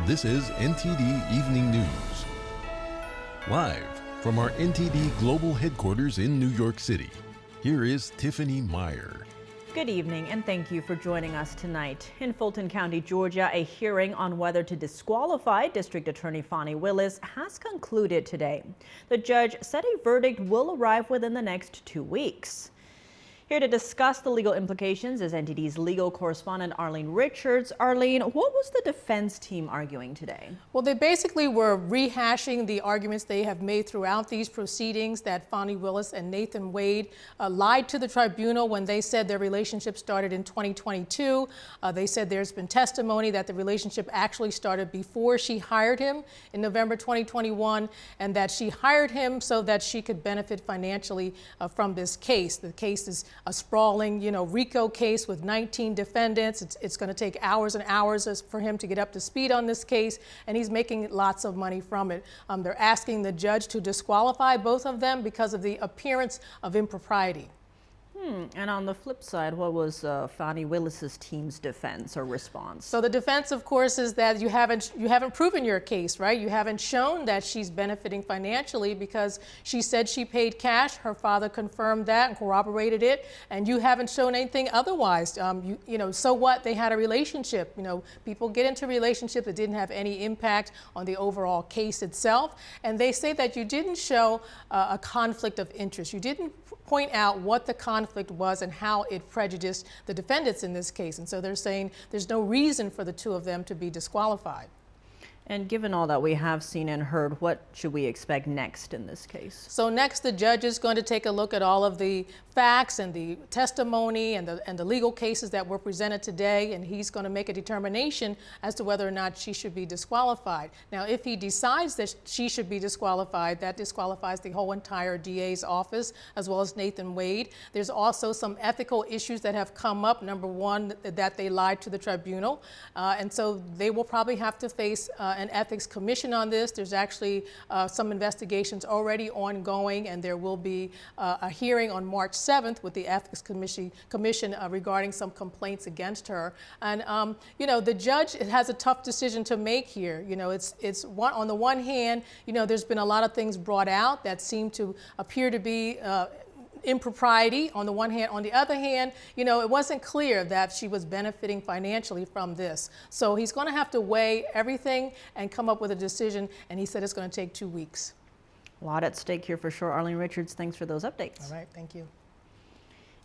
This is NTD Evening News. Live from our NTD Global Headquarters in New York City, here is Tiffany Meyer. Good evening and thank you for joining us tonight. In Fulton County, Georgia, a hearing on whether to disqualify District Attorney Fani Willis has concluded today. The judge said a verdict will arrive within the next 2 weeks. Here to discuss the legal implications is NTD's legal correspondent Arlene Richards. Arlene, what was the defense team arguing today? Well, they basically were rehashing the arguments they have made throughout these proceedings that Fani Willis and Nathan Wade lied to the tribunal when they said their relationship started in 2022. They said there's been testimony that the relationship actually started before she hired him in November 2021, and that she hired him so that she could benefit financially from this case. The case is a sprawling, RICO case with 19 defendants. It's going to take hours and hours for him to get up to speed on this case, and he's making lots of money from it. They're asking the judge to disqualify both of them because of the appearance of impropriety. And on the flip side, what was Fani Willis's team's defense or response? So the defense, of course, is that you haven't proven your case, right? You haven't shown that she's benefiting financially because she said she paid cash. Her father confirmed that and corroborated it, and you haven't shown anything otherwise. So what? They had a relationship. People get into relationships that didn't have any impact on the overall case itself, and they say that you didn't show a conflict of interest. You didn't point out what the conflict was and how it prejudiced the defendants in this case. And so they're saying there's no reason for the two of them to be disqualified. And given all that we have seen and heard, what should we expect next in this case? So next, the judge is going to take a look at all of the facts and the testimony and the legal cases that were presented today, and he's going to make a determination as to whether or not she should be disqualified. Now, if he decides that she should be disqualified, that disqualifies the whole entire DA's office, as well as Nathan Wade. There's also some ethical issues that have come up. Number one, that they lied to the tribunal, and so they will probably have to face an ethics commission on this. There's actually some investigations already ongoing, and there will be a hearing on March 7th with the ethics commission regarding some complaints against her. And the judge has a tough decision to make here. It's on the one hand, there's been a lot of things brought out that seem to appear to be impropriety on the one hand. On the other hand, it wasn't clear that she was benefiting financially from this. So he's going to have to weigh everything and come up with a decision, and he said it's going to take 2 weeks. A lot at stake here for sure. Arlene Richards, thanks for those updates. All right, thank you.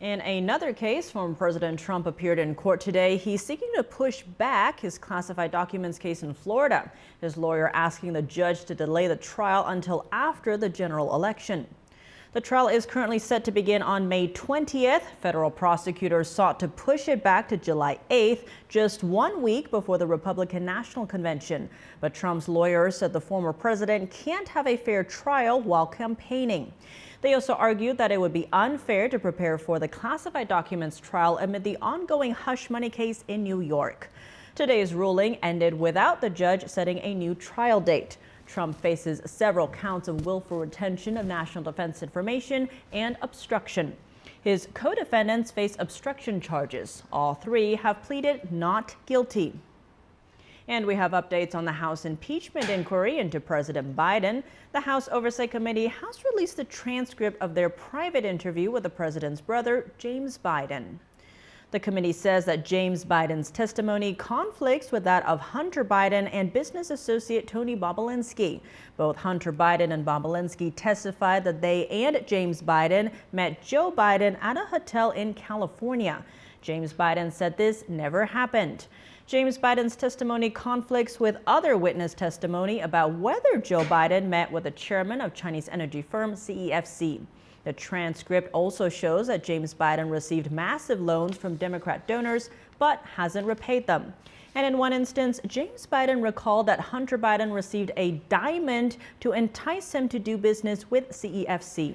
In another case, former President Trump appeared in court today. He's seeking to push back his classified documents case in Florida. His lawyer asking the judge to delay the trial until after the general election. The trial is currently set to begin on May 20th. Federal prosecutors sought to push it back to July 8th, just 1 week before the Republican National Convention. But Trump's lawyers said the former president can't have a fair trial while campaigning. They also argued that it would be unfair to prepare for the classified documents trial amid the ongoing hush money case in New York. Today's ruling ended without the judge setting a new trial date. Trump faces several counts of willful retention of national defense information and obstruction. His co-defendants face obstruction charges. All three have pleaded not guilty. And we have updates on the House impeachment inquiry into President Biden. The House Oversight Committee has released the transcript of their private interview with the president's brother, James Biden. The committee says that James Biden's testimony conflicts with that of Hunter Biden and business associate Tony Bobulinski. Both Hunter Biden and Bobulinski testified that they and James Biden met Joe Biden at a hotel in California. James Biden said this never happened. James Biden's testimony conflicts with other witness testimony about whether Joe Biden met with the chairman of Chinese energy firm CEFC. The transcript also shows that James Biden received massive loans from Democrat donors, but hasn't repaid them. And in one instance, James Biden recalled that Hunter Biden received a diamond to entice him to do business with CEFC.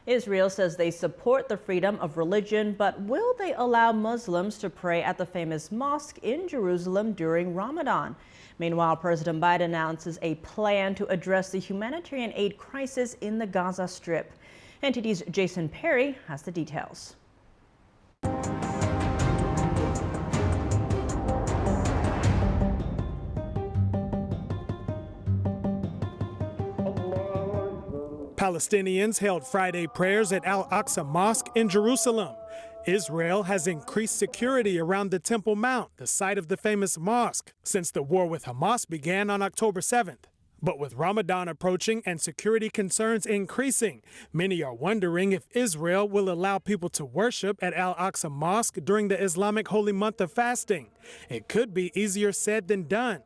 Israel says they support the freedom of religion, but will they allow Muslims to pray at the famous mosque in Jerusalem during Ramadan? Meanwhile, President Biden announces a plan to address the humanitarian aid crisis in the Gaza Strip. NTD's Jason Perry has the details. Palestinians held Friday prayers at Al-Aqsa Mosque in Jerusalem. Israel has increased security around the Temple Mount, the site of the famous mosque, since the war with Hamas began on October 7th. But with Ramadan approaching and security concerns increasing, many are wondering if Israel will allow people to worship at Al-Aqsa Mosque during the Islamic holy month of fasting. It could be easier said than done.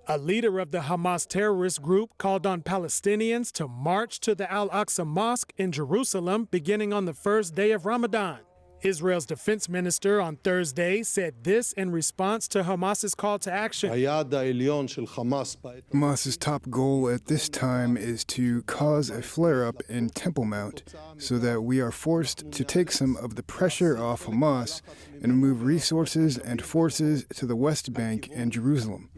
A leader of the Hamas terrorist group called on Palestinians to march to the Al-Aqsa Mosque in Jerusalem beginning on the first day of Ramadan. Israel's defense minister on Thursday said this in response to Hamas's call to action. Hamas's top goal at this time is to cause a flare-up in Temple Mount so that we are forced to take some of the pressure off Hamas and move resources and forces to the West Bank and Jerusalem.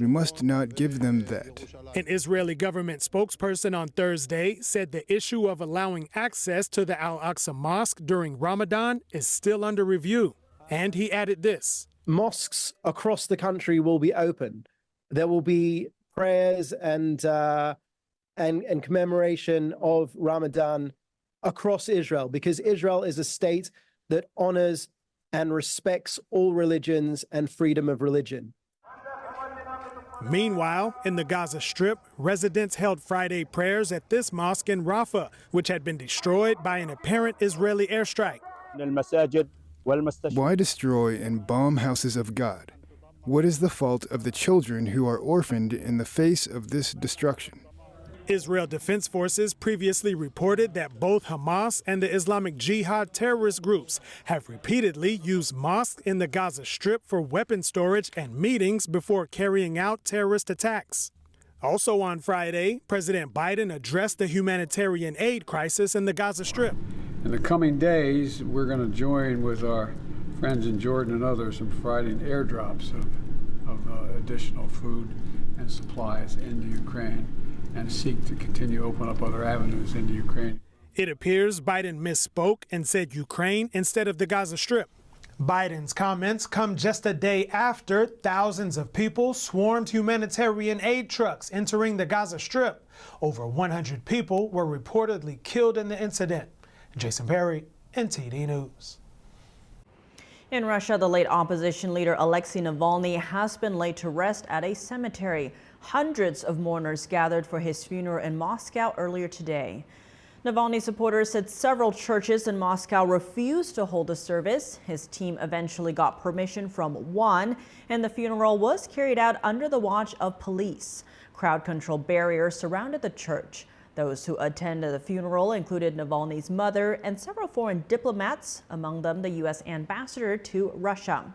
We must not give them that. An Israeli government spokesperson on Thursday said the issue of allowing access to the Al-Aqsa Mosque during Ramadan is still under review. And he added this. Mosques across the country will be open. There will be prayers and commemoration of Ramadan across Israel, because Israel is a state that honors and respects all religions and freedom of religion. Meanwhile, in the Gaza Strip, residents held Friday prayers at this mosque in Rafah, which had been destroyed by an apparent Israeli airstrike. Why destroy and bomb houses of God? What is the fault of the children who are orphaned in the face of this destruction? Israel Defense Forces previously reported that both Hamas and the Islamic Jihad terrorist groups have repeatedly used mosques in the Gaza Strip for weapon storage and meetings before carrying out terrorist attacks. Also on Friday, President Biden addressed the humanitarian aid crisis in the Gaza Strip. In the coming days, we're going to join with our friends in Jordan and others in providing airdrops of additional food and supplies into Ukraine, and seek to continue to open up other avenues into Ukraine. It appears Biden misspoke and said Ukraine instead of the Gaza Strip. Biden's comments come just a day after thousands of people swarmed humanitarian aid trucks entering the Gaza Strip. Over 100 people were reportedly killed in the incident. Jason Perry, NTD News. In Russia, the late opposition leader Alexei Navalny has been laid to rest at a cemetery. Hundreds of mourners gathered for his funeral in Moscow earlier today. Navalny supporters said several churches in Moscow refused to hold a service. His team eventually got permission from one, and the funeral was carried out under the watch of police. Crowd control barriers surrounded the church. Those who attended the funeral included Navalny's mother and several foreign diplomats, among them the U.S. ambassador to Russia.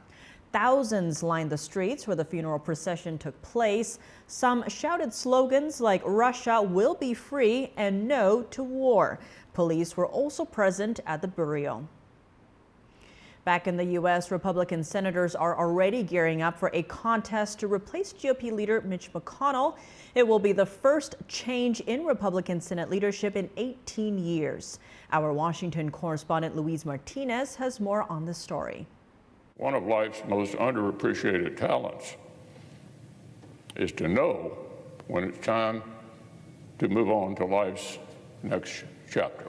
Thousands lined the streets where the funeral procession took place. Some shouted slogans like "Russia will be free" and "No to war." Police were also present at the burial. Back in the U.S., Republican senators are already gearing up for a contest to replace GOP leader Mitch McConnell. It will be the first change in Republican Senate leadership in 18 years. Our Washington correspondent Luis Martinez has more on this story. One of life's most underappreciated talents is to know when it's time to move on to life's next chapter.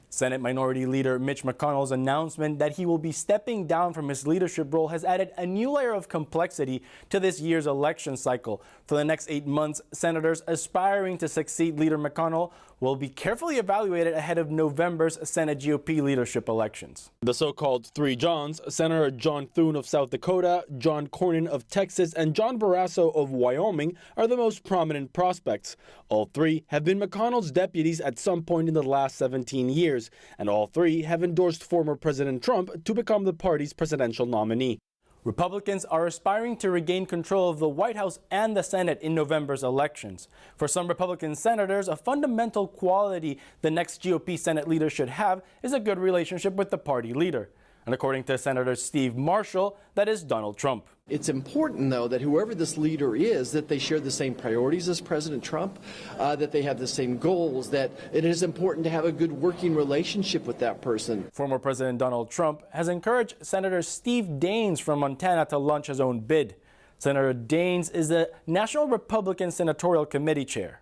Senate Minority Leader Mitch McConnell's announcement that he will be stepping down from his leadership role has added a new layer of complexity to this year's election cycle. For the next 8 months, senators aspiring to succeed Leader McConnell will be carefully evaluated ahead of November's Senate GOP leadership elections. The so-called three Johns, Senator John Thune of South Dakota, John Cornyn of Texas, and John Barrasso of Wyoming are the most prominent prospects. All three have been McConnell's deputies at some point in the last 17 years, and all three have endorsed former President Trump to become the party's presidential nominee. Republicans are aspiring to regain control of the White House and the Senate in November's elections. For some Republican senators, a fundamental quality the next GOP Senate leader should have is a good relationship with the party leader. And according to Senator Steve Marshall, that is Donald Trump. It's important, though, that whoever this leader is, that they share the same priorities as President Trump, that they have the same goals, that it is important to have a good working relationship with that person. Former President Donald Trump has encouraged Senator Steve Daines from Montana to launch his own bid. Senator Daines is the National Republican Senatorial Committee chair.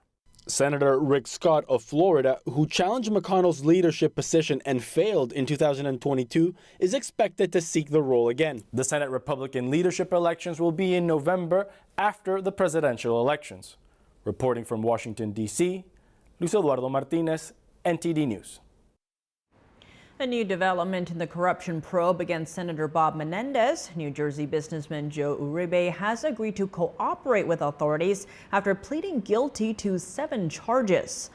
Senator Rick Scott of Florida, who challenged McConnell's leadership position and failed in 2022, is expected to seek the role again. The Senate Republican leadership elections will be in November after the presidential elections. Reporting from Washington, D.C., Luis Eduardo Martinez, NTD News. A new development in the corruption probe against Senator Bob Menendez. New Jersey businessman Joe Uribe has agreed to cooperate with authorities after pleading guilty to 7 charges.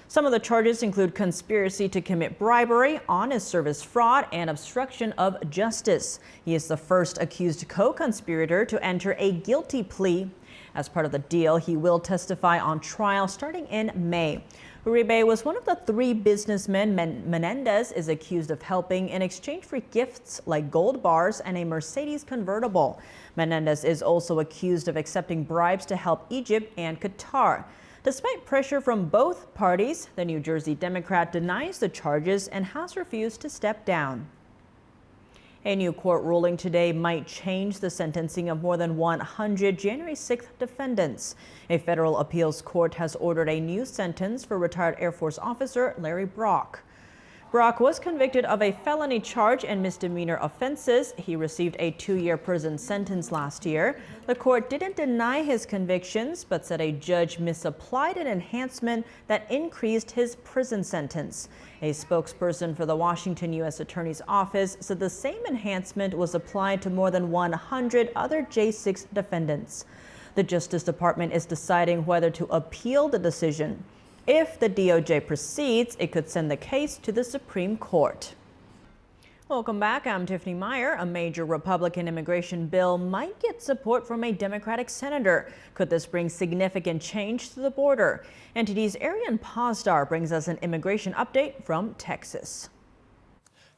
Some of the charges include conspiracy to commit bribery, honest service fraud, and obstruction of justice. He is the first accused co-conspirator to enter a guilty plea. As part of the deal, he will testify on trial starting in May. Uribe was one of the 3 businessmen Menendez is accused of helping in exchange for gifts like gold bars and a Mercedes convertible. Menendez is also accused of accepting bribes to help Egypt and Qatar. Despite pressure from both parties, the New Jersey Democrat denies the charges and has refused to step down. A new court ruling today might change the sentencing of more than 100 January 6th defendants. A federal appeals court has ordered a new sentence for retired Air Force officer Larry Brock. Brock was convicted of a felony charge and misdemeanor offenses. He received a 2-year prison sentence last year. The court didn't deny his convictions, but said a judge misapplied an enhancement that increased his prison sentence. A spokesperson for the Washington U.S. Attorney's Office said the same enhancement was applied to more than 100 other J6 defendants. The Justice Department is deciding whether to appeal the decision. If the DOJ proceeds, it could send the case to the Supreme Court. Welcome back. I'm Tiffany Meyer. A major Republican immigration bill might get support from a Democratic senator. Could this bring significant change to the border? NTD's Arian Pazdar brings us an immigration update from Texas.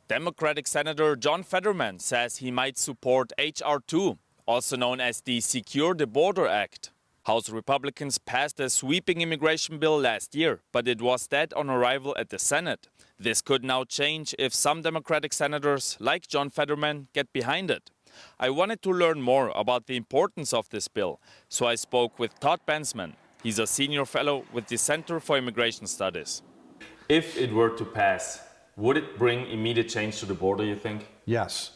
Democratic Senator John Fetterman says he might support H.R. 2, also known as the Secure the Border Act. House Republicans passed a sweeping immigration bill last year, but it was dead on arrival at the Senate. This could now change if some Democratic senators, like John Fetterman, get behind it. I wanted to learn more about the importance of this bill, so I spoke with Todd Bensman. He's a senior fellow with the Center for Immigration Studies. If it were to pass, would it bring immediate change to the border, you think? Yes.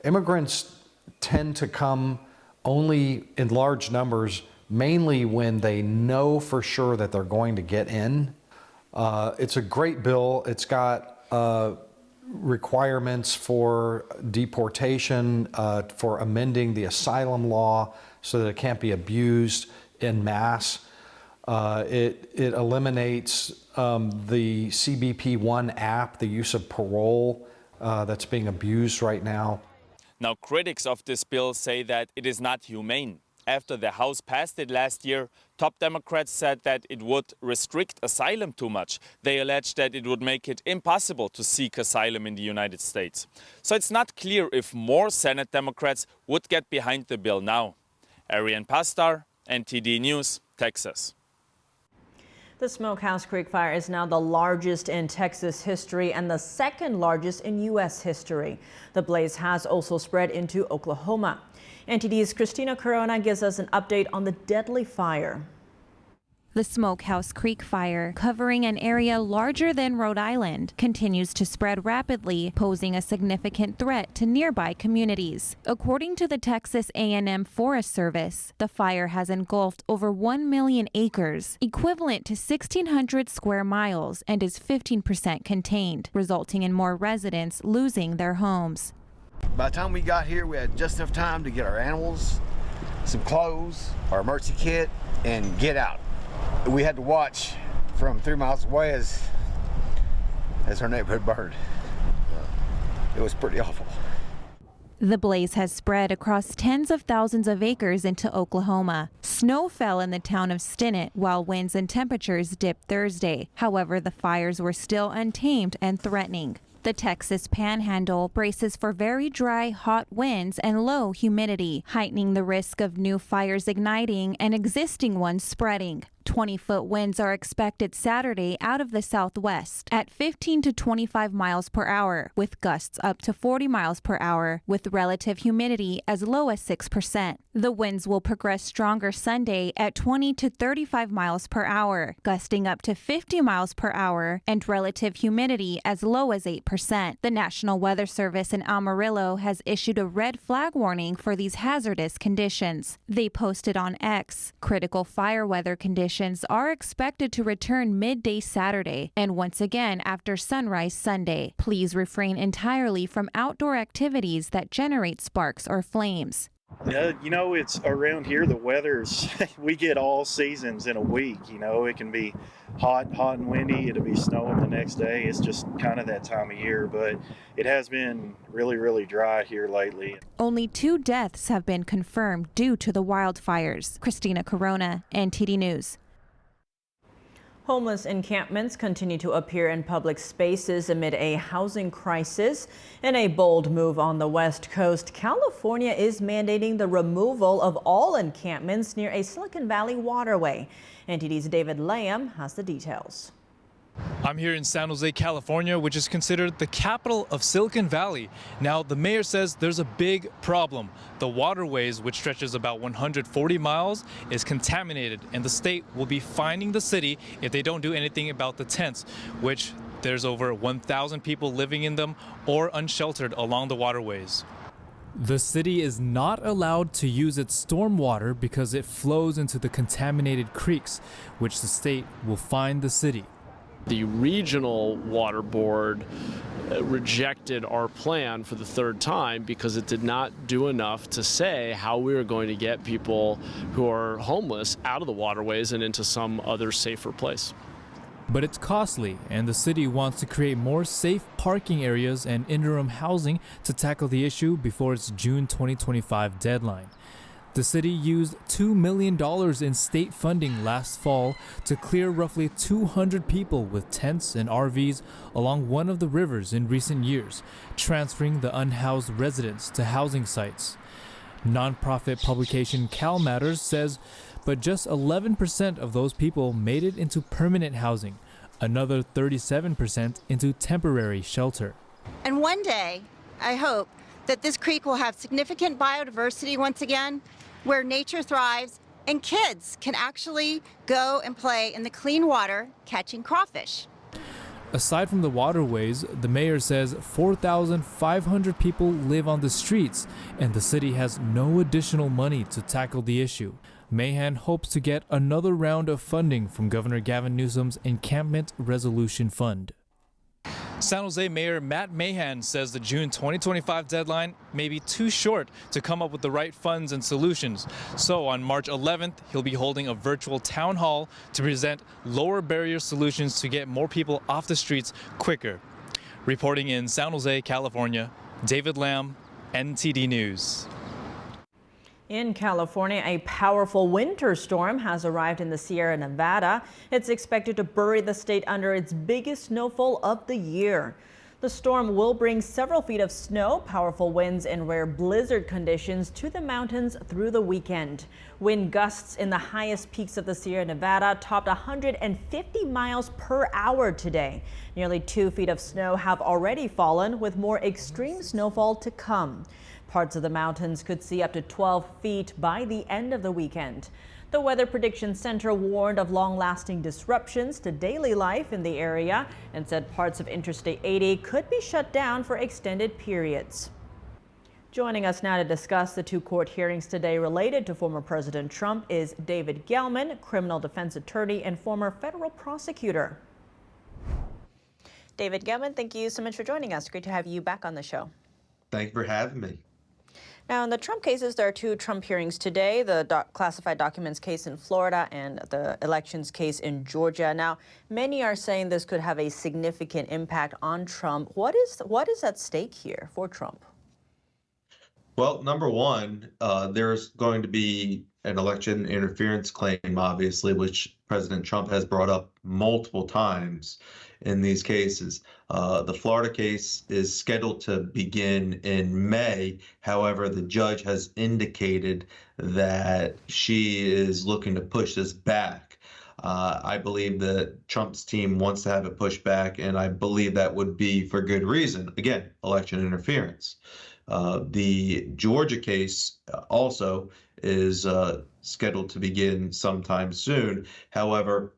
Immigrants tend to come only in large numbers, mainly when they know for sure that they're going to get in. It's a great bill. It's got requirements for deportation, for amending the asylum law so that it can't be abused en masse. It eliminates the CBP-1 app, the use of parole that's being abused right now. Now, critics of this bill say that it is not humane. After the House passed it last year, top Democrats said that it would restrict asylum too much. They alleged that it would make it impossible to seek asylum in the United States. So it's not clear if more Senate Democrats would get behind the bill now. Arian Pazdar, NTD News, Texas. The Smokehouse Creek fire is now the largest in Texas history and the second largest in U.S. history. The blaze has also spread into Oklahoma. NTD's Christina Corona gives us an update on the deadly fire. The Smokehouse Creek fire, covering an area larger than Rhode Island, continues to spread rapidly, posing a significant threat to nearby communities. According to the Texas A&M Forest Service, the fire has engulfed over 1 million acres, equivalent to 1,600 square miles, and is 15% contained, resulting in more residents losing their homes. By the time we got here, we had just enough time to get our animals, some clothes, our emergency kit, and get out. We had to watch from 3 miles away as our neighborhood burned. It was pretty awful. The blaze has spread across tens of thousands of acres into Oklahoma. Snow fell in the town of Stinnett while winds and temperatures dipped Thursday. However, the fires were still untamed and threatening. The Texas Panhandle braces for very dry, hot winds and low humidity, heightening the risk of new fires igniting and existing ones spreading. 20-foot winds are expected Saturday out of the southwest at 15 to 25 miles per hour, with gusts up to 40 miles per hour, with relative humidity as low as 6%. The winds will progress stronger Sunday at 20 to 35 miles per hour, gusting up to 50 miles per hour, and relative humidity as low as 8%. The National Weather Service in Amarillo has issued a red flag warning for these hazardous conditions. They posted on X, critical fire weather conditions are expected to return midday Saturday and once again after sunrise Sunday. Please refrain entirely from outdoor activities that generate sparks or flames. You know, it's around here, the weather's, we get all seasons in a week. You know, it can be hot and windy. It'll be snowing the next day. It's just kind of that time of year, but it has been really, really dry here lately. Only 2 deaths have been confirmed due to the wildfires. Christina Corona, NTD News. Homeless encampments continue to appear in public spaces amid a housing crisis. In a bold move on the West Coast, California is mandating the removal of all encampments near a Silicon Valley waterway. NTD's David Lamb has the details. I'm here in San Jose, California, which is considered the capital of Silicon Valley. Now, the mayor says there's a big problem. The waterways, which stretches about 140 miles, is contaminated, and the state will be fining the city if they don't do anything about the tents, which there's over 1,000 people living in them or unsheltered along the waterways. The city is not allowed to use its stormwater because it flows into the contaminated creeks, which the state will fine the city. The regional water board rejected our plan for the 3rd time because it did not do enough to say how we were going to get people who are homeless out of the waterways and into some other safer place. But it's costly, and the city wants to create more safe parking areas and interim housing to tackle the issue before its June 2025 deadline. The city used $2 million in state funding last fall to clear roughly 200 people with tents and RVs along one of the rivers in recent years, transferring the unhoused residents to housing sites. Nonprofit publication Cal Matters says, but just 11% of those people made it into permanent housing, another 37% into temporary shelter. And one day, I hope that this creek will have significant biodiversity once again, where nature thrives and kids can actually go and play in the clean water catching crawfish. Aside from the waterways, the mayor says 4,500 people live on the streets, and the city has no additional money to tackle the issue. Mahan hopes to get another round of funding from Governor Gavin Newsom's Encampment Resolution Fund. San Jose Mayor Matt Mahan says the June 2025 deadline may be too short to come up with the right funds and solutions. So on March 11th, he'll be holding a virtual town hall to present lower barrier solutions to get more people off the streets quicker. Reporting in San Jose, California, David Lamb, NTD News. In California, a powerful winter storm has arrived in the Sierra Nevada. It's expected to bury the state under its biggest snowfall of the year. The storm will bring several feet of snow, powerful winds, and rare blizzard conditions to the mountains through the weekend. Wind gusts in the highest peaks of the Sierra Nevada topped 150 miles per hour today. Nearly 2 feet of snow have already fallen, with more extreme snowfall to come. Parts of the mountains could see up to 12 feet by the end of the weekend. The Weather Prediction Center warned of long-lasting disruptions to daily life in the area and said parts of Interstate 80 could be shut down for extended periods. Joining us now to discuss the 2 court hearings today related to former President Trump is David Gelman, criminal defense attorney and former federal prosecutor. David Gelman, thank you so much for joining us. Great to have you back on the show. Thank you for having me. Now, in the Trump cases, there are 2 Trump hearings today, the classified documents case in Florida and the elections case in Georgia. Now, many are saying this could have a significant impact on Trump. What is at stake here for Trump? Well, number one, there's going to be an election interference claim, obviously, which President Trump has brought up multiple times in these cases. The Florida case is scheduled to begin in May. However, the judge has indicated that she is looking to push this back. I believe that Trump's team wants to have it pushed back, and I believe that would be for good reason. Again, election interference. The Georgia case also is scheduled to begin sometime soon. However,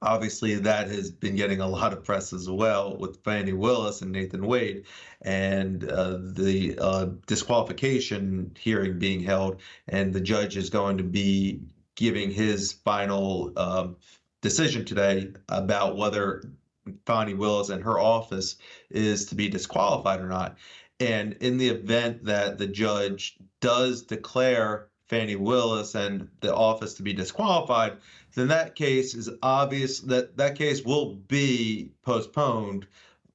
obviously, that has been getting a lot of press as well with Fani Willis and Nathan Wade, and the disqualification hearing being held, and the judge is going to be giving his final decision today about whether Fani Willis and her office is to be disqualified or not. And in the event that the judge does declare Fani Willis and the office to be disqualified, then that case is obvious that case will be postponed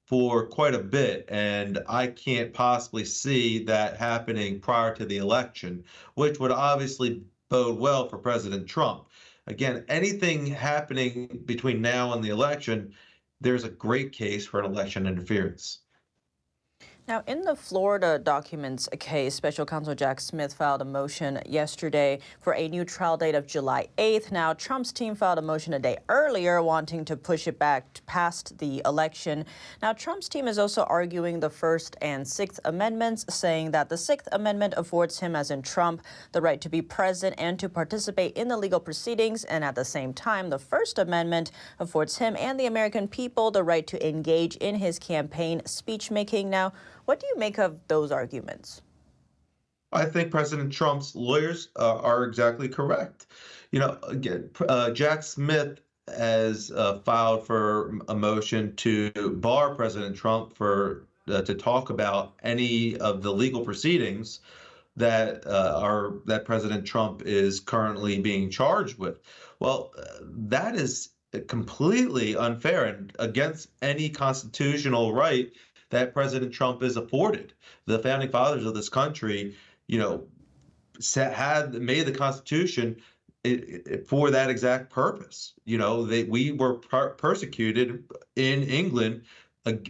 for quite a bit. And I can't possibly see that happening prior to the election, which would obviously bode well for President Trump. Again, anything happening between now and the election, there's a great case for an election interference. Now, in the Florida documents case, Special Counsel Jack Smith filed a motion yesterday for a new trial date of July 8th. Now, Trump's team filed a motion a day earlier wanting to push it back past the election. Now, Trump's team is also arguing the First and Sixth Amendments, saying that the Sixth Amendment affords him, as in Trump, the right to be present and to participate in the legal proceedings. And at the same time, the First Amendment affords him and the American people the right to engage in his campaign speech making. Now, what do you make of those arguments? I think President Trump's lawyers are exactly correct. You know, again, Jack Smith has filed for a motion to bar President Trump to talk about any of the legal proceedings that that President Trump is currently being charged with. Well, that is completely unfair and against any constitutional right that President Trump is afforded. The founding fathers of this country, you know, made the Constitution for that exact purpose. You know, we were persecuted in England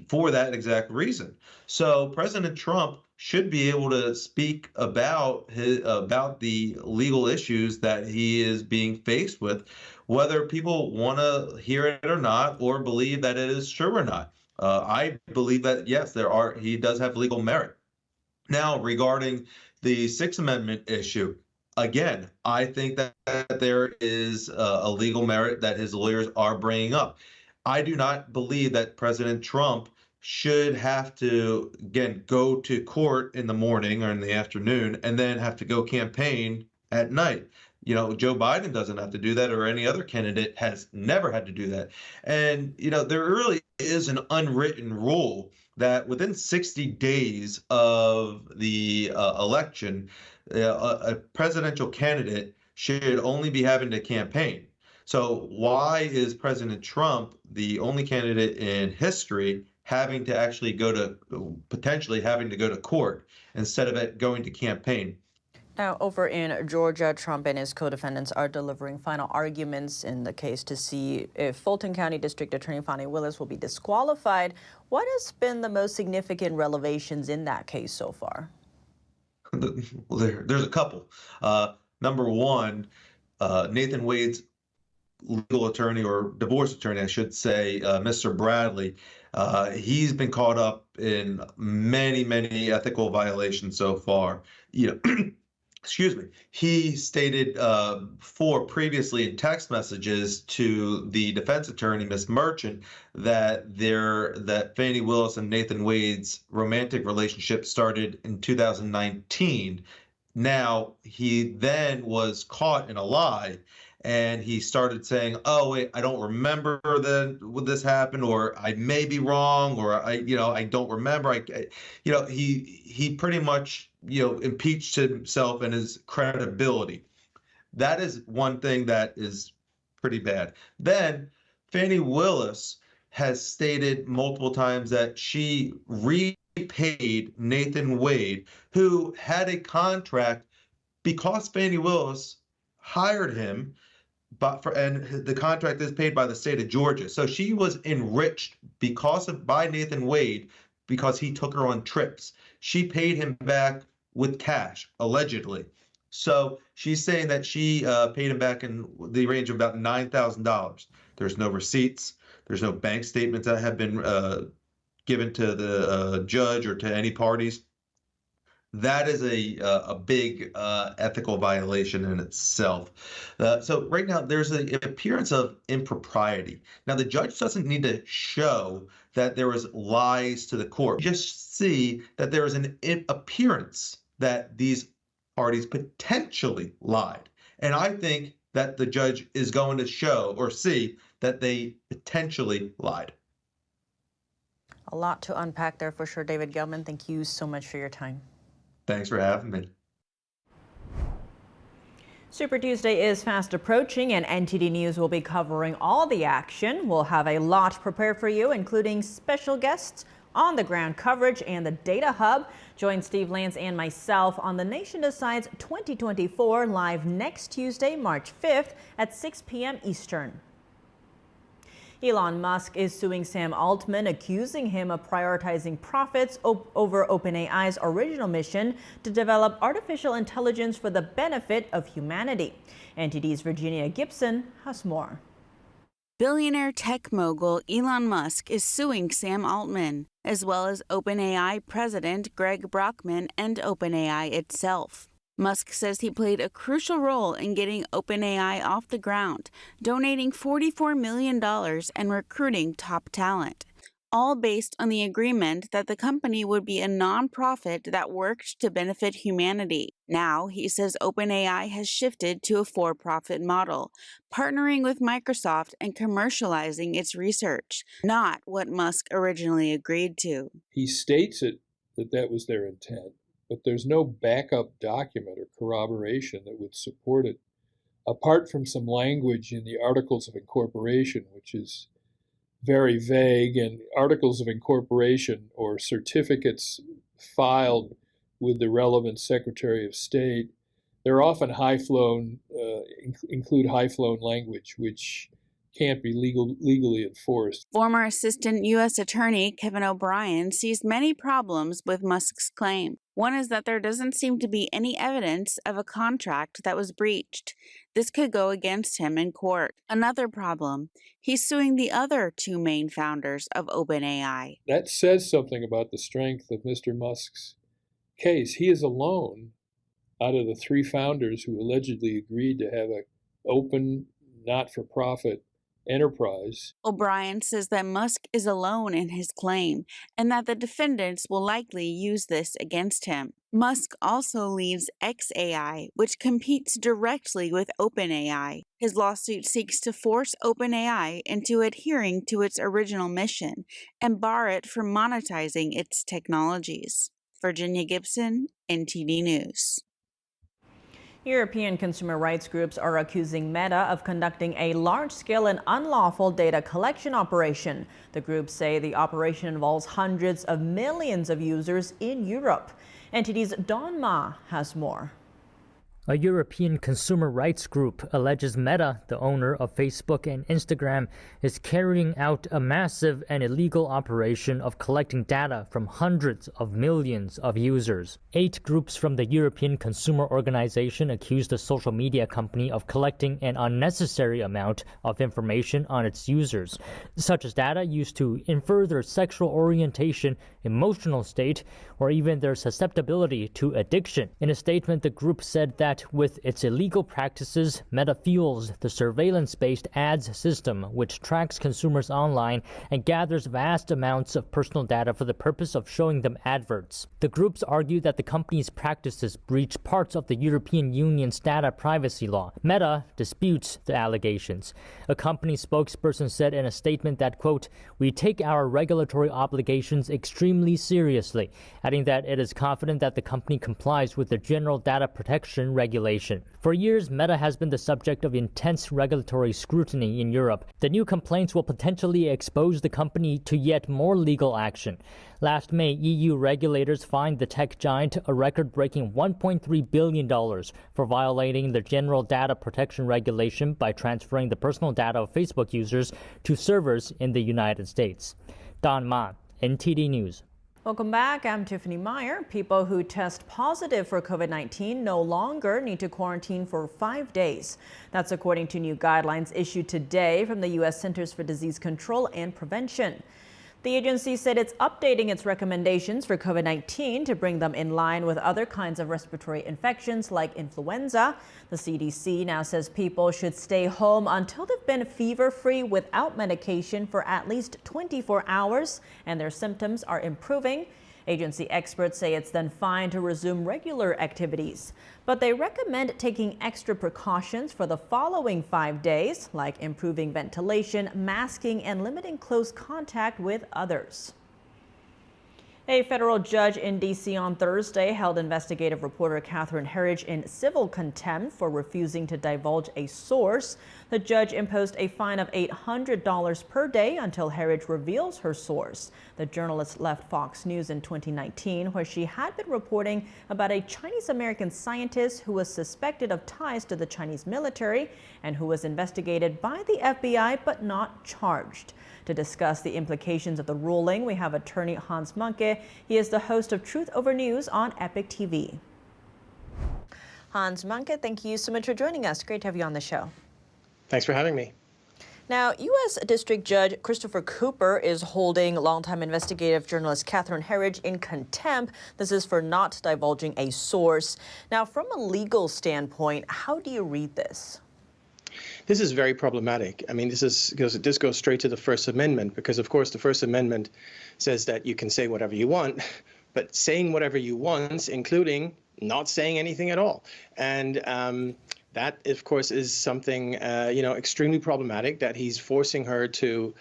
for that exact reason. So President Trump should be able to speak about the legal issues that he is being faced with, whether people want to hear it or not, or believe that it is true or not. I believe that, yes, he does have legal merit. Now, regarding the Sixth Amendment issue, again, I think that there is a legal merit that his lawyers are bringing up. I do not believe that President Trump should have to, again, go to court in the morning or in the afternoon and then have to go campaign at night. You know, Joe Biden doesn't have to do that, or any other candidate has never had to do that. And, you know, there really is an unwritten rule that within 60 days of the election, a presidential candidate should only be having to campaign. So why is President Trump the only candidate in history having to actually potentially having to go to court instead of it going to campaign? Now, over in Georgia, Trump and his co-defendants are delivering final arguments in the case to see if Fulton County District Attorney Fani Willis will be disqualified. What has been the most significant revelations in that case so far? Well, there's a couple. Number one, Nathan Wade's legal attorney, or divorce attorney, I should say, Mr. Bradley, he's been caught up in many ethical violations so far. You know, excuse me. He stated previously in text messages to the defense attorney, Ms. Merchant, that Fani Willis and Nathan Wade's romantic relationship started in 2019. Now, he then was caught in a lie, and he started saying, "Oh wait, I don't remember when this happened, or I may be wrong, or I don't remember." He pretty much, impeached himself and his credibility. That is one thing that is pretty bad. Then Fani Willis has stated multiple times that she repaid Nathan Wade, who had a contract, because Fani Willis hired him, and the contract is paid by the state of Georgia. So she was enriched by Nathan Wade because he took her on trips. She paid him back with cash, allegedly. So she's saying that she paid him back in the range of about $9,000. There's no receipts. There's no bank statements that have been given to the judge or to any parties. That is a big ethical violation in itself. So right now there's an appearance of impropriety. Now the judge doesn't need to show that there was lies to the court. You just see that there is an appearance that these parties potentially lied. And I think that the judge is going to show or see that they potentially lied. A lot to unpack there for sure, David Gelman. Thank you so much for your time. Thanks for having me. Super Tuesday is fast approaching, and NTD News will be covering all the action. We'll have a lot prepared for you, including special guests, on-the-ground coverage, and the Data Hub. Join Steve Lance and myself on The Nation Decides 2024 live next Tuesday, March 5th at 6 p.m. Eastern. Elon Musk is suing Sam Altman, accusing him of prioritizing profits over OpenAI's original mission to develop artificial intelligence for the benefit of humanity. NTD's Virginia Gibson has more. Billionaire tech mogul Elon Musk is suing Sam Altman, as well as OpenAI president Greg Brockman and OpenAI itself. Musk says he played a crucial role in getting OpenAI off the ground, donating $44 million and recruiting top talent, all based on the agreement that the company would be a nonprofit that worked to benefit humanity. Now, he says OpenAI has shifted to a for-profit model, partnering with Microsoft and commercializing its research, not what Musk originally agreed to. He states that was their intent, but there's no backup document or corroboration that would support it, apart from some language in the Articles of Incorporation, which is very vague, and Articles of Incorporation or certificates filed with the relevant Secretary of State, they're often include high-flown language, which can't be legally enforced. Former Assistant U.S. Attorney Kevin O'Brien sees many problems with Musk's claim. One is that there doesn't seem to be any evidence of a contract that was breached. This could go against him in court. Another problem, he's suing the other two main founders of OpenAI. That says something about the strength of Mr. Musk's case. He is alone out of the three founders who allegedly agreed to have an open, not-for-profit enterprise. O'Brien says that Musk is alone in his claim and that the defendants will likely use this against him. Musk also leads xAI, which competes directly with OpenAI. His lawsuit seeks to force OpenAI into adhering to its original mission and bar it from monetizing its technologies. Virginia Gibson, NTD News. European consumer rights groups are accusing Meta of conducting a large-scale and unlawful data collection operation. The groups say the operation involves hundreds of millions of users in Europe. NTD's Dawn Ma has more. A European consumer rights group alleges Meta, the owner of Facebook and Instagram, is carrying out a massive and illegal operation of collecting data from hundreds of millions of users. 8 groups from the European Consumer Organization accuse the social media company of collecting an unnecessary amount of information on its users, such as data used to infer their sexual orientation, emotional state, or even their susceptibility to addiction. In a statement, the group said that with its illegal practices, Meta fuels the surveillance-based ads system, which tracks consumers online and gathers vast amounts of personal data for the purpose of showing them adverts. The groups argue that the company's practices breach parts of the European Union's data privacy law. Meta disputes the allegations. A company spokesperson said in a statement that, quote, "We take our regulatory obligations extremely seriously," adding that it is confident that the company complies with the general data protection regulations regulation. For years, Meta has been the subject of intense regulatory scrutiny in Europe. The new complaints will potentially expose the company to yet more legal action. Last May, EU regulators fined the tech giant a record-breaking $1.3 billion for violating the General Data Protection Regulation by transferring the personal data of Facebook users to servers in the United States. Don Ma, NTD News. Welcome back. I'm Tiffany Meyer. People who test positive for COVID-19 no longer need to quarantine for 5 days. That's according to new guidelines issued today from the U.S. Centers for Disease Control and Prevention. The agency said it's updating its recommendations for COVID-19 to bring them in line with other kinds of respiratory infections like influenza. The CDC now says people should stay home until they've been fever-free without medication for at least 24 hours and their symptoms are improving. Agency experts say it's then fine to resume regular activities, but they recommend taking extra precautions for the following 5 days, like improving ventilation, masking, and limiting close contact with others. A federal judge in D.C. on Thursday held investigative reporter Catherine Herridge in civil contempt for refusing to divulge a source. The judge imposed a fine of $800 per day until Herridge reveals her source. The journalist left Fox News in 2019, where she had been reporting about a Chinese-American scientist who was suspected of ties to the Chinese military and who was investigated by the FBI but not charged. To discuss the implications of the ruling, we have attorney Hans Munke. He is the host of Truth Over News on Epic TV. Hans Munke, thank you so much for joining us. Great to have you on the show. Thanks for having me. Now, U.S. District Judge Christopher Cooper is holding longtime investigative journalist Catherine Herridge in contempt. This is for not divulging a source. Now, from a legal standpoint, how do you read this? This is very problematic. I mean, this goes straight to the First Amendment, because, of course, the First Amendment says that you can say whatever you want, but saying whatever you want, including not saying anything at all. And that, of course, is something, extremely problematic, that he's forcing her to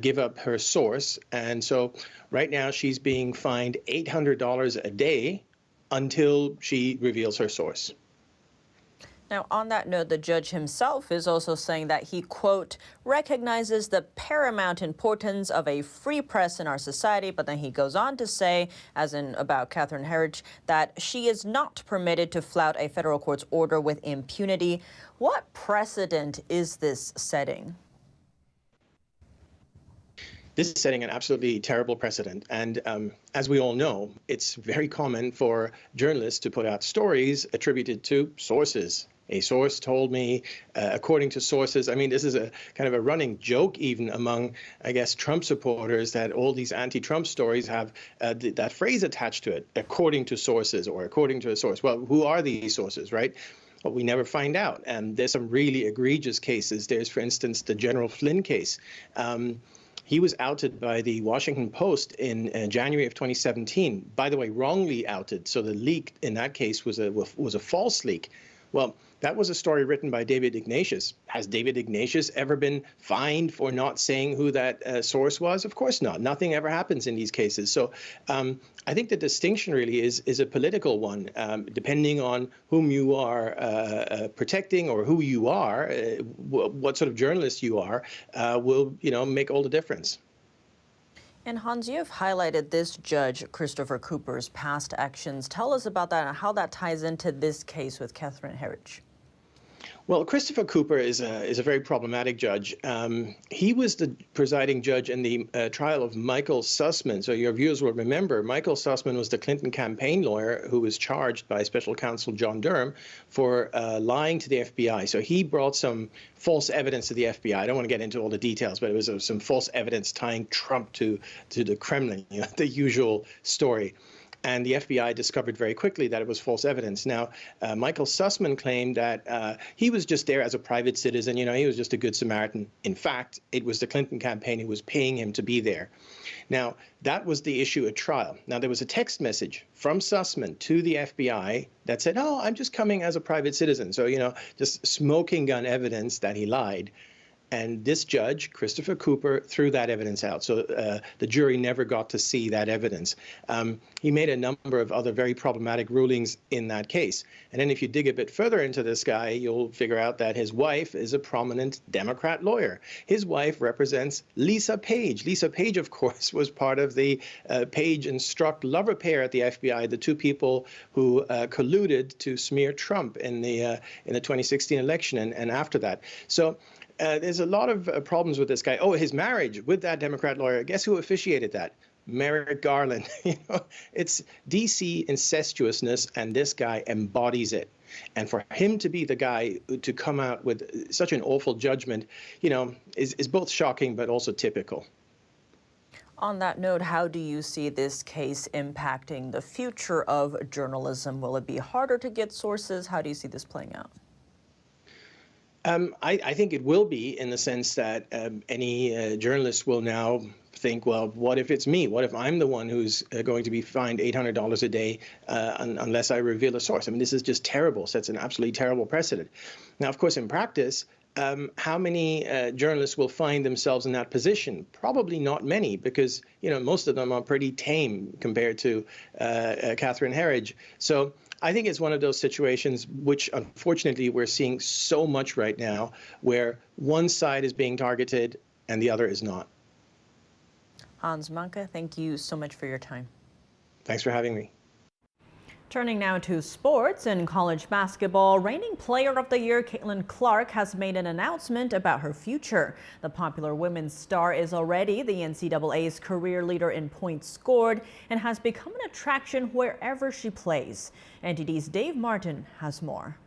give up her source. And so right now she's being fined $800 a day until she reveals her source. Now, on that note, the judge himself is also saying that he, quote, recognizes the paramount importance of a free press in our society. But then he goes on to say, as in about Catherine Herridge, that she is not permitted to flout a federal court's order with impunity. What precedent is this setting? This is setting an absolutely terrible precedent. And as we all know, it's very common for journalists to put out stories attributed to sources. A source told me, according to sources. I mean, this is a kind of a running joke even among, I guess, Trump supporters, that all these anti-Trump stories have that phrase attached to it, according to sources or according to a source. Well, who are these sources, right? Well, we never find out. And there's some really egregious cases. There's, for instance, the General Flynn case. He was outed by the Washington Post in January of 2017. By the way, wrongly outed. So the leak in that case was a false leak. Well, that was a story written by David Ignatius. Has David Ignatius ever been fined for not saying who that source was? Of course not. Nothing ever happens in these cases. So I think the distinction really is a political one. Depending on whom you are protecting or who you are, what sort of journalist you are, will make all the difference. And Hans, you've highlighted this judge, Christopher Cooper's past actions. Tell us about that and how that ties into this case with Catherine Herridge. Well, Christopher Cooper is a very problematic judge. He was the presiding judge in the trial of Michael Sussman. So your viewers will remember Michael Sussman was the Clinton campaign lawyer who was charged by special counsel John Durham for lying to the FBI. So he brought some false evidence to the FBI. I don't want to get into all the details, but it was some false evidence tying Trump to the Kremlin, the usual story. And the FBI discovered very quickly that it was false evidence. Now, Michael Sussman claimed that he was just there as a private citizen. He was just a good Samaritan. In fact, it was the Clinton campaign who was paying him to be there. Now, that was the issue at trial. Now, there was a text message from Sussman to the FBI that said, oh, I'm just coming as a private citizen. So, just smoking gun evidence that he lied. And this judge, Christopher Cooper, threw that evidence out. So the jury never got to see that evidence. He made a number of other very problematic rulings in that case. And then if you dig a bit further into this guy, you'll figure out that his wife is a prominent Democrat lawyer. His wife represents Lisa Page. Lisa Page, of course, was part of the Page and Strzok love affair at the FBI, the two people who colluded to smear Trump in the 2016 election and after that. So there's a lot of problems with this guy. Oh, his marriage with that Democrat lawyer. Guess who officiated that? Merrick Garland. It's DC incestuousness, and this guy embodies it. And for him to be the guy to come out with such an awful judgment, is both shocking but also typical. On that note, how do you see this case impacting the future of journalism? Will it be harder to get sources? How do you see this playing out? I think it will be, in the sense that any journalist will now think, well, what if it's me? What if I'm the one who's going to be fined $800 a day unless I reveal a source? I mean, this is just terrible. Sets an absolutely terrible precedent. Now, of course, in practice, how many journalists will find themselves in that position? Probably not many, because most of them are pretty tame compared to Catherine Herridge. So I think it's one of those situations which, unfortunately, we're seeing so much right now, where one side is being targeted and the other is not. Hans Manke, thank you so much for your time. Thanks for having me. Turning now to sports. In college basketball, reigning Player of the Year Caitlin Clark has made an announcement about her future. The popular women's star is already the NCAA's career leader in points scored and has become an attraction wherever she plays. NTD's Dave Martin has more.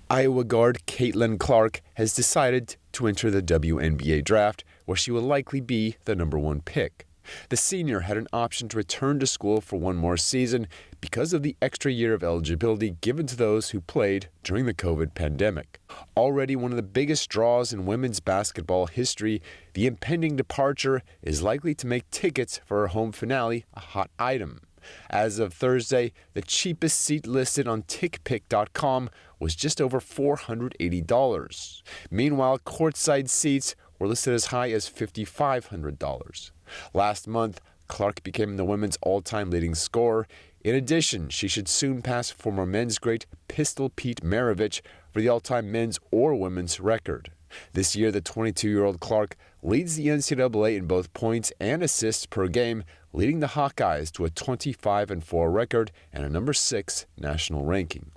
Iowa guard Caitlin Clark has decided to enter the WNBA draft, where she will likely be the #1 pick. The senior had an option to return to school for one more season because of the extra year of eligibility given to those who played during the COVID pandemic. Already one of the biggest draws in women's basketball history, the impending departure is likely to make tickets for her home finale a hot item. As of Thursday, the cheapest seat listed on tickpick.com was just over $480. Meanwhile, courtside seats were listed as high as $5,500. Last month, Clark became the women's all-time leading scorer. In addition, she should soon pass former men's great Pistol Pete Maravich for the all-time men's or women's record. This year, the 22-year-old Clark leads the NCAA in both points and assists per game, leading the Hawkeyes to a 25-4 record and a #6 national ranking.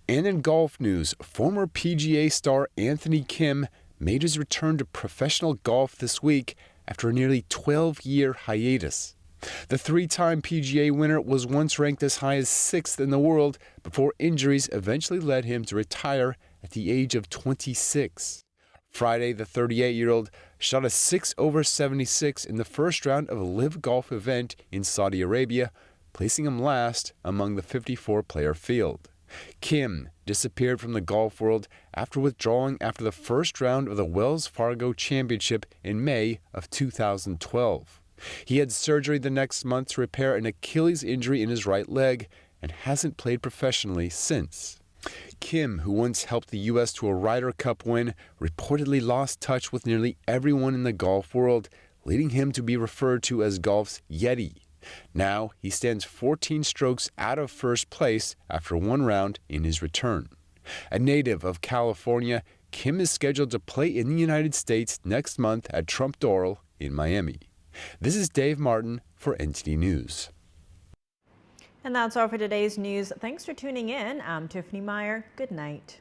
And in golf news, former PGA star Anthony Kim made his return to professional golf this week after a nearly 12-year hiatus. The three-time PGA winner was once ranked as high as 6th in the world before injuries eventually led him to retire at the age of 26. Friday, the 38-year-old shot a 6 over 76 in the first round of a live golf event in Saudi Arabia, placing him last among the 54-player field. Kim disappeared from the golf world after withdrawing after the first round of the Wells Fargo Championship in May of 2012. He had surgery the next month to repair an Achilles injury in his right leg and hasn't played professionally since. Kim, who once helped the U.S. to a Ryder Cup win, reportedly lost touch with nearly everyone in the golf world, leading him to be referred to as golf's Yeti. Now he stands 14 strokes out of first place after one round in his return. A native of California, Kim is scheduled to play in the United States next month at Trump Doral in Miami. This is Dave Martin for NTD News. And that's all for today's news. Thanks for tuning in. I'm Tiffany Meyer. Good night.